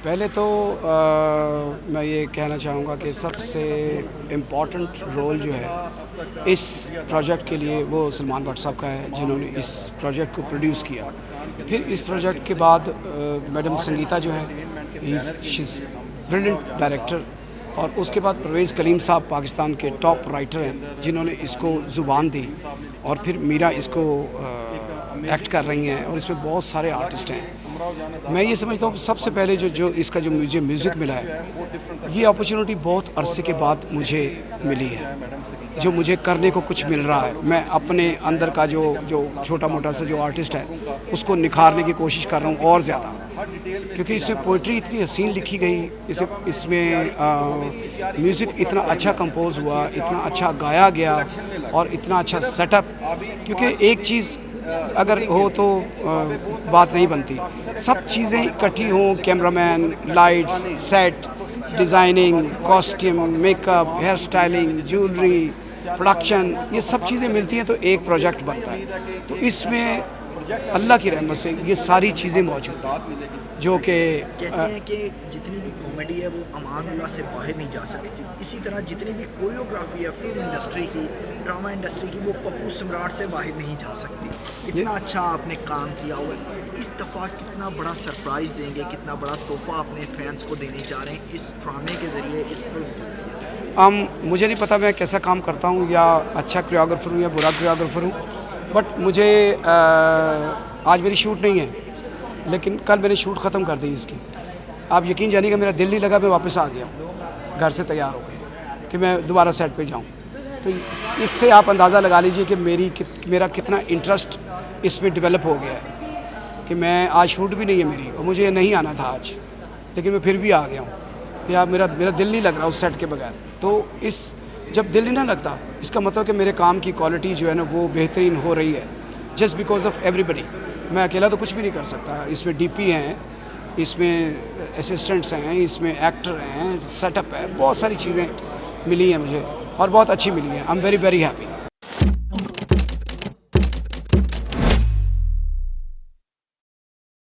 पहले तो मैं ये कहना चाहूँगा कि सबसे इम्पॉर्टेंट रोल जो है इस प्रोजेक्ट के लिए वो सलमान भट्ट साहब का है, जिन्होंने इस प्रोजेक्ट को प्रोड्यूस किया। फिर इस प्रोजेक्ट के बाद मैडम संगीता जो है, शी इज़ ब्रिलियंट डायरेक्टर। और उसके बाद परवेज़ कलीम साहब पाकिस्तान के टॉप राइटर हैं, जिन्होंने इसको ज़ुबान दी। और फिर मीरा इसको एक्ट कर रही हैं और इसमें बहुत सारे आर्टिस्ट हैं। मैं ये समझता हूँ सबसे पहले जो इसका जो मुझे म्यूज़िक मिला है, ये अपॉर्चुनिटी बहुत अरसे के बाद मुझे मिली है, जो मुझे करने को कुछ मिल रहा है। मैं अपने अंदर का जो छोटा मोटा सा जो आर्टिस्ट है उसको निखारने की कोशिश कर रहा हूँ और ज़्यादा, क्योंकि इसमें पोइट्री इतनी हसीन लिखी गई, इसमें म्यूज़िक इतना अच्छा कंपोज हुआ, इतना अच्छा गाया गया और इतना अच्छा सेटअप। क्योंकि एक चीज़ अगर हो तो बात नहीं बनती, सब चीज़ें इकट्ठी हों, cameraman, lights, set, designing, costume, makeup, hair styling, jewellery, production, ये सब चीज़ें मिलती हैं तो एक प्रोजेक्ट बनता है। तो इसमें अल्लाह की रहमत से ये सारी चीज़ें मौजूद हैं, जो कि कहते हैं कि जितनी भी कॉमेडी है वो अमानुल्लाह से बाहर नहीं जा सकती। इसी तरह जितनी भी कोरियोग्राफी है फिल्म इंडस्ट्री की, ड्रामा इंडस्ट्री की, वो पप्पू सम्राट से बाहर नहीं जा सकती। इतना अच्छा आपने काम किया हुआ है। इस दफ़ा कितना बड़ा सरप्राइज़ देंगे, कितना बड़ा तोहफा अपने फैंस को देने जा रहे हैं इस ड्रामे के ज़रिए, इस फिल्म? मुझे नहीं पता मैं कैसा काम करता हूँ, या अच्छा कोरियोग्राफर हूँ या बुरा कोरियोग्राफर हूँ, बट मुझे आज मेरी शूट नहीं है, लेकिन कल मैंने शूट ख़त्म कर दी इसकी। आप यकीन जानिएगा मेरा दिल नहीं लगा, मैं वापस आ गया हूँ घर से तैयार होकर कि मैं दोबारा सेट पे जाऊँ। तो इससे आप अंदाज़ा लगा लीजिए कि मेरा कितना इंटरेस्ट इसमें डेवलप हो गया है कि मैं आज शूट भी नहीं है मेरी, और मुझे नहीं आना था आज, लेकिन मैं फिर भी आ गया हूँ कि आप मेरा दिल नहीं लग रहा उस सेट के बगैर। तो जब दिल नहीं ना लगता, इसका मतलब कि मेरे काम की क्वालिटी जो है ना वो बेहतरीन हो रही है, जस्ट बिकॉज ऑफ एवरीबडी। मैं अकेला तो कुछ भी नहीं कर सकता। इसमें डीपी हैं, इसमें असिस्टेंट्स हैं, इसमें एक्टर हैं, सेटअप है, बहुत सारी चीज़ें मिली हैं मुझे और बहुत अच्छी मिली हैं। I am very very happy.